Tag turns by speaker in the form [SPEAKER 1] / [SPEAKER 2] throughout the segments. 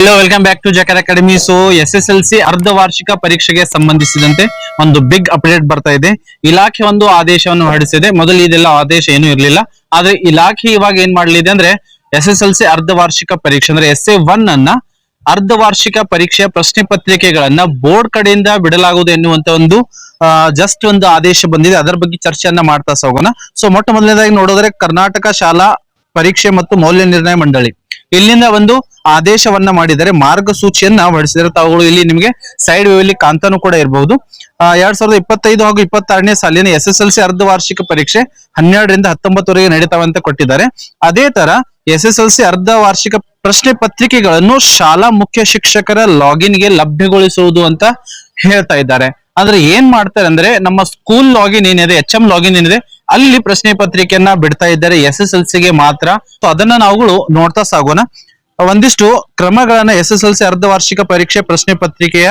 [SPEAKER 1] Hello, welcome back to ಜಕರ್ academy. So SSLC ಅರ್ಧ ವಾರ್ಷಿಕ ಪರೀಕ್ಷೆಗೆ ಸಂಬಂಧಿಸಿದಂತೆ ಒಂದು ಬಿಗ್ ಅಪ್ಡೇಟ್ ಬರ್ತಾ ಇದೆ. ಇಲಾಖೆ ಒಂದು ಆದೇಶವನ್ನು ಹೊರಡಿಸಿದೆ. ಮೊದಲು ಇದೆಲ್ಲ ಆದೇಶ ಏನು ಇರಲಿಲ್ಲ, ಆದ್ರೆ ಇಲಾಖೆ ಇವಾಗ ಏನ್ ಮಾಡಲಿದೆ ಅಂದ್ರೆ SSLC ಅರ್ಧ ವಾರ್ಷಿಕ ಪರೀಕ್ಷೆ ಅಂದ್ರೆ SA1 ಅನ್ನ ಅರ್ಧ ವಾರ್ಷಿಕ ಪರೀಕ್ಷೆಯ ಪ್ರಶ್ನೆ ಪತ್ರಿಕೆಗಳನ್ನ ಬೋರ್ಡ್ ಕಡೆಯಿಂದ ಬಿಡಲಾಗುವುದು ಎನ್ನುವಂತ ಒಂದು ಜಸ್ಟ್ ಒಂದು ಆದೇಶ ಬಂದಿದೆ. ಅದರ ಬಗ್ಗೆ ಚರ್ಚೆಯನ್ನ ಮಾಡ್ತಾ ಹೋಗೋಣ. ಸೊ ಮೊಟ್ಟ ಮೊದಲನೇದಾಗಿ ನೋಡಿದ್ರೆ ಕರ್ನಾಟಕ ಶಾಲಾ ಪರೀಕ್ಷೆ ಮತ್ತು ಮೌಲ್ಯ ನಿರ್ಣಯ ಮಂಡಳಿ ಇಲ್ಲಿಂದ ಒಂದು ಆದೇಶವನ್ನ ಮಾಡಿದರೆ, ಮಾರ್ಗಸೂಚಿಯನ್ನ ಹೊರಡಿಸಿದರೆ. ತಾವುಗಳು ಇಲ್ಲಿ ನಿಮಗೆ ಸೈಡ್ ವ್ಯೂ ಅಲ್ಲಿ ಕಾಂತಾನು ಕೂಡ ಇರಬಹುದು. 2025 ಹಾಗೂ 26ನೇ ಸಾಲಿನ SSLC ಅರ್ಧ ವಾರ್ಷಿಕ ಪರೀಕ್ಷೆ 12ರಿಂದ 19ವರೆಗೆ ನಡೀತಾವಂತ ಕೊಟ್ಟಿದ್ದಾರೆ. ಅದೇ ತರ SSLC ಅರ್ಧ ವಾರ್ಷಿಕ ಪ್ರಶ್ನೆ ಪತ್ರಿಕೆಗಳನ್ನು ಶಾಲಾ ಮುಖ್ಯ ಶಿಕ್ಷಕರ ಲಾಗಿನ್ ಗೆ ಲಭ್ಯಗೊಳಿಸುವುದು ಅಂತ ಹೇಳ್ತಾ ಇದ್ದಾರೆ. ಅಂದ್ರೆ ಏನ್ ಮಾಡ್ತಾರೆ ಅಂದ್ರೆ, ನಮ್ಮ ಸ್ಕೂಲ್ ಲಾಗಿನ್ ಏನಿದೆ, HM ಲಾಗಿನ್ ಏನಿದೆ, ಅಲ್ಲಿ ಪ್ರಶ್ನೆ ಪತ್ರಿಕೆಯನ್ನ ಬಿಡ್ತಾ ಇದ್ದಾರೆ SSLC ಗೆ ಮಾತ್ರ. ಸೊ ಅದನ್ನ ನಾವುಗಳು ನೋಡ್ತಾ ಸಾಗೋಣ. ಒಂದಿಷ್ಟು ಕ್ರಮಗಳನ್ನ SSLC ಅರ್ಧ ವಾರ್ಷಿಕ ಪರೀಕ್ಷೆ ಪ್ರಶ್ನೆ ಪತ್ರಿಕೆಯ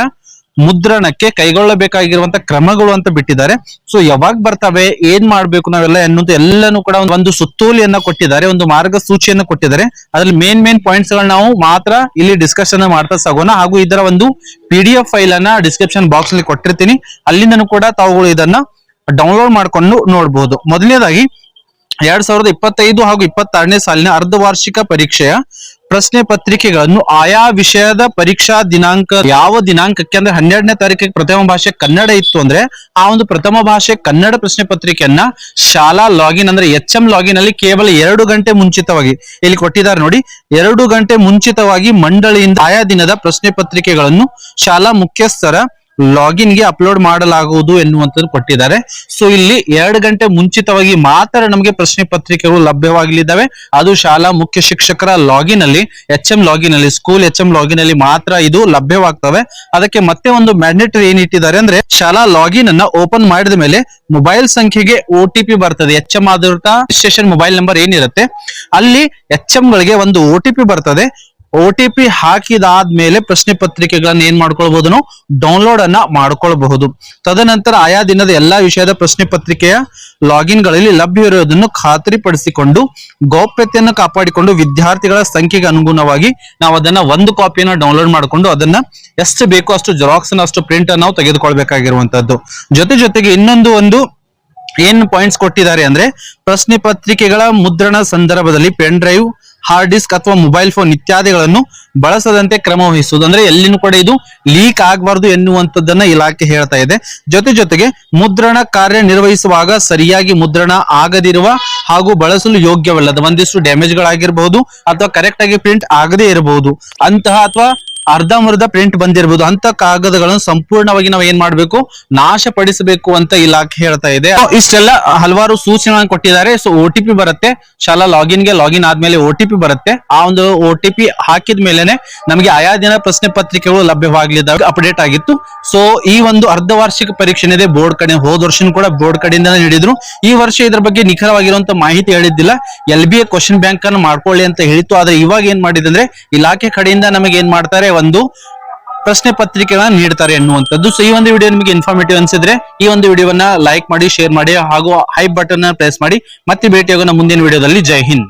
[SPEAKER 1] ಮುದ್ರಣಕ್ಕೆ ಕೈಗೊಳ್ಳಬೇಕಾಗಿರುವಂತ ಕ್ರಮಗಳು ಅಂತ ಬಿಟ್ಟಿದ್ದಾರೆ. ಸೊ ಯಾವಾಗ ಬರ್ತವೆ, ಏನ್ ಮಾಡ್ಬೇಕು ನಾವೆಲ್ಲ ಎನ್ನುವುದು ಎಲ್ಲಾನು ಕೂಡ ಒಂದು ಸುತ್ತೋಲೆಯನ್ನ ಕೊಟ್ಟಿದ್ದಾರೆ, ಒಂದು ಮಾರ್ಗಸೂಚಿಯನ್ನ ಕೊಟ್ಟಿದ್ದಾರೆ. ಅದ್ರಲ್ಲಿ ಮೇನ್ ಪಾಯಿಂಟ್ಸ್ ಗಳನ್ನ ನಾವು ಮಾತ್ರ ಇಲ್ಲಿ ಡಿಸ್ಕಷನ್ ಮಾಡ್ತಾ ಸಾಗೋಣ. ಹಾಗೂ ಇದರ ಒಂದು PDF ಫೈಲ್ ಅನ್ನ ಡಿಸ್ಕ್ರಿಪ್ಷನ್ ಬಾಕ್ಸ್ ಅಲ್ಲಿ ಕೊಟ್ಟಿರ್ತೀನಿ, ಅಲ್ಲಿಂದನೂ ಕೂಡ ತಾವುಗಳು ಇದನ್ನ ಡೌನ್ಲೋಡ್ ಮಾಡ್ಕೊಂಡು ನೋಡಬಹುದು. ಮೊದಲನೇದಾಗಿ 2025 ಹಾಗೂ 26ನೇ ಸಾಲಿನ ಅರ್ಧ ವಾರ್ಷಿಕ ಪರೀಕ್ಷೆಯ ಪ್ರಶ್ನೆ ಪತ್ರಿಕೆಗಳನ್ನು ಆಯಾ ವಿಷಯದ ಪರೀಕ್ಷಾ ದಿನಾಂಕ ಯಾವ ದಿನಾಂಕಕ್ಕೆ ಅಂದ್ರೆ 12ನೇ ತಾರೀಕಿಗೆ ಪ್ರಥಮ ಭಾಷೆ ಕನ್ನಡ ಇತ್ತು ಅಂದ್ರೆ ಆ ಒಂದು ಪ್ರಥಮ ಭಾಷೆ ಕನ್ನಡ ಪ್ರಶ್ನೆ ಪತ್ರಿಕೆಯನ್ನ ಶಾಲಾ ಲಾಗಿನ್ ಅಂದ್ರೆ HM ಲಾಗಿನ್ ಅಲ್ಲಿ ಕೇವಲ 2 ಗಂಟೆ ಮುಂಚಿತವಾಗಿ ಇಲ್ಲಿ ಕೊಟ್ಟಿದ್ದಾರೆ ನೋಡಿ, 2 ಗಂಟೆ ಮುಂಚಿತವಾಗಿ ಮಂಡಳಿಯಿಂದ ಆಯಾ ದಿನದ ಪ್ರಶ್ನೆ ಪತ್ರಿಕೆಗಳನ್ನು ಶಾಲಾ ಮುಖ್ಯಸ್ಥರ ಲಾಗಿನ್ ಗೆ ಅಪ್ಲೋಡ್ ಮಾಡಲಾಗುವುದು ಎನ್ನುವಂಥದ್ದು ಕೊಟ್ಟಿದ್ದಾರೆ. ಸೊ ಇಲ್ಲಿ 2 ಗಂಟೆ ಮುಂಚಿತವಾಗಿ ಮಾತ್ರ ನಮಗೆ ಪ್ರಶ್ನೆ ಪತ್ರಿಕೆಗಳು ಲಭ್ಯವಾಗಲಿದ್ದಾವೆ. ಅದು ಶಾಲಾ ಮುಖ್ಯ ಶಿಕ್ಷಕರ ಲಾಗಿನ್ ಅಲ್ಲಿ, HM ಲಾಗಿನ್ ಅಲ್ಲಿ, ಸ್ಕೂಲ್ HM ಲಾಗಿನ್ ಅಲ್ಲಿ ಮಾತ್ರ ಇದು ಲಭ್ಯವಾಗ್ತವೆ. ಅದಕ್ಕೆ ಮತ್ತೆ ಒಂದು ಮ್ಯಾಂಡೇಟರಿ ಏನ್ ಇಟ್ಟಿದ್ದಾರೆ ಅಂದ್ರೆ, ಶಾಲಾ ಲಾಗಿನ್ ಅನ್ನ ಓಪನ್ ಮಾಡಿದ ಮೇಲೆ ಮೊಬೈಲ್ ಸಂಖ್ಯೆಗೆ OTP ಬರ್ತದೆ. HM ಆಧಾರಿತ ರಿಜಿಸ್ಟ್ರೇಷನ್ ಮೊಬೈಲ್ ನಂಬರ್ ಏನಿರುತ್ತೆ ಅಲ್ಲಿ HM ಗಳಿಗೆ ಒಂದು OTP ಬರ್ತದೆ. OTP ಹಾಕಿದಾದ್ಮೇಲೆ ಪ್ರಶ್ನೆ ಪತ್ರಿಕೆಗಳನ್ನ ಏನ್ ಮಾಡ್ಕೊಳ್ಬಹುದು, ನಾವು ಡೌನ್ಲೋಡ್ ಅನ್ನ ಮಾಡ್ಕೊಳ್ಬಹುದು. ತದನಂತರ ಆಯಾ ದಿನದ ಎಲ್ಲಾ ವಿಷಯದ ಪ್ರಶ್ನೆ ಪತ್ರಿಕೆಯ ಲಾಗಿನ್ ಗಳಲ್ಲಿ ಲಭ್ಯ ಇರುವುದನ್ನು ಖಾತ್ರಿಪಡಿಸಿಕೊಂಡು ಗೌಪ್ಯತೆಯನ್ನು ಕಾಪಾಡಿಕೊಂಡು ವಿದ್ಯಾರ್ಥಿಗಳ ಸಂಖ್ಯೆಗೆ ಅನುಗುಣವಾಗಿ ನಾವು ಅದನ್ನ ಒಂದು ಕಾಪಿಯನ್ನ ಡೌನ್ಲೋಡ್ ಮಾಡಿಕೊಂಡು ಅದನ್ನ ಎಷ್ಟು ಬೇಕೋ ಅಷ್ಟು ಜೆರಾಕ್ಸ್ ಅಷ್ಟು ಪ್ರಿಂಟ್ ಅನ್ನು ನಾವು ತೆಗೆದುಕೊಳ್ಬೇಕಾಗಿರುವಂತದ್ದು. ಜೊತೆಗೆ ಇನ್ನೊಂದು ಏನ್ ಪಾಯಿಂಟ್ಸ್ ಕೊಟ್ಟಿದ್ದಾರೆ ಅಂದ್ರೆ, ಪ್ರಶ್ನೆ ಪತ್ರಿಕೆಗಳ ಮುದ್ರಣ ಸಂದರ್ಭದಲ್ಲಿ ಪೆನ್ ಡ್ರೈವ್, ಹಾರ್ಡ್ ಡಿಸ್ಕ್ ಅಥವಾ ಮೊಬೈಲ್ ಫೋನ್ ಇತ್ಯಾದಿಗಳನ್ನು ಬಳಸದಂತೆ ಕ್ರಮ ವಹಿಸುವುದು. ಅಂದ್ರೆ ಎಲ್ಲಿನೂ ಕೂಡ ಇದು ಲೀಕ್ ಆಗಬಾರ್ದು ಎನ್ನುವಂಥದ್ದನ್ನ ಇಲಾಖೆ ಹೇಳ್ತಾ ಇದೆ. ಜೊತೆಗೆ ಮುದ್ರಣ ಕಾರ್ಯ ನಿರ್ವಹಿಸುವಾಗ ಸರಿಯಾಗಿ ಮುದ್ರಣ ಆಗದಿರುವ ಹಾಗೂ ಬಳಸಲು ಯೋಗ್ಯವಲ್ಲದ ಒಂದಿಷ್ಟು ಡ್ಯಾಮೇಜ್ ಗಳಾಗಿರಬಹುದು ಅಥವಾ ಕರೆಕ್ಟ್ ಆಗಿ ಪ್ರಿಂಟ್ ಆಗದೇ ಇರಬಹುದು ಅಂತಹ, ಅಥವಾ ಅರ್ಧಂಬರ್ಧ ಪ್ರಿಂಟ್ ಬಂದಿರಬಹುದು ಅಂತ ಕಾಗದಗಳನ್ನು ಸಂಪೂರ್ಣವಾಗಿ ನಾವು ಏನ್ ಮಾಡ್ಬೇಕು, ನಾಶಪಡಿಸಬೇಕು ಅಂತ ಇಲಾಖೆ ಹೇಳ್ತಾ ಇದೆ. ಇಷ್ಟೆಲ್ಲ ಹಲವಾರು ಸೂಚನೆಗಳನ್ನು ಕೊಟ್ಟಿದ್ದಾರೆ. ಸೊ OTP ಬರುತ್ತೆ, ಶಾಲಾ ಲಾಗಿನ್ ಆದ್ಮೇಲೆ OTP ಬರುತ್ತೆ. ಆ ಒಂದು OTP ಹಾಕಿದ ಮೇಲೆನೆ ನಮಗೆ ಆಯಾ ದಿನ ಪ್ರಶ್ನೆ ಪತ್ರಿಕೆಗಳು ಲಭ್ಯವಾಗಲಿದ್ದಾವೆ. ಅಪ್ಡೇಟ್ ಆಗಿತ್ತು. ಸೊ ಈ ಒಂದು ಅರ್ಧ ವಾರ್ಷಿಕ ಪರೀಕ್ಷೆ ಇದೆ ಬೋರ್ಡ್ ಕಡೆ, ಹೋದ ವರ್ಷ ಕೂಡ ಬೋರ್ಡ್ ಕಡೆಯಿಂದ ನೀಡಿದ್ರು. ಈ ವರ್ಷ ಇದ್ರ ಬಗ್ಗೆ ನಿಖರವಾಗಿರುವಂತ ಮಾಹಿತಿ ಹೇಳಿದ್ದಿಲ್ಲ. LBA ಕ್ವಶನ್ ಬ್ಯಾಂಕ್ ಅನ್ನು ಮಾಡ್ಕೊಳ್ಳಿ ಅಂತ ಹೇಳಿತ್ತು. ಆದ್ರೆ ಇವಾಗ ಏನ್ ಮಾಡಿದೆ ಅಂದ್ರೆ, ಇಲಾಖೆ ಕಡೆಯಿಂದ ನಮಗೆ ಏನ್ ಮಾಡ್ತಾರೆ, ಒಂದು ಪ್ರಶ್ನೆ ಪತ್ರಿಕೆಗಳನ್ನ ನೀಡ್ತಾರೆ ಎನ್ನುವಂಥದ್ದು. ಸೊ ಈ ಒಂದು ವಿಡಿಯೋ ನಿಮಗೆ ಇನ್ಫಾರ್ಮೇಟಿವ್ ಅನ್ಸಿದ್ರೆ ಈ ಒಂದು ವಿಡಿಯೋವನ್ನ ಲೈಕ್ ಮಾಡಿ, ಶೇರ್ ಮಾಡಿ ಹಾಗೂ ಹೈ ಬಟನ್ ಪ್ರೆಸ್ ಮಾಡಿ. ಮತ್ತೆ ಭೇಟಿಯಾಗೋಣ ಮುಂದಿನ ವಿಡಿಯೋದಲ್ಲಿ. ಜೈ ಹಿಂದ್.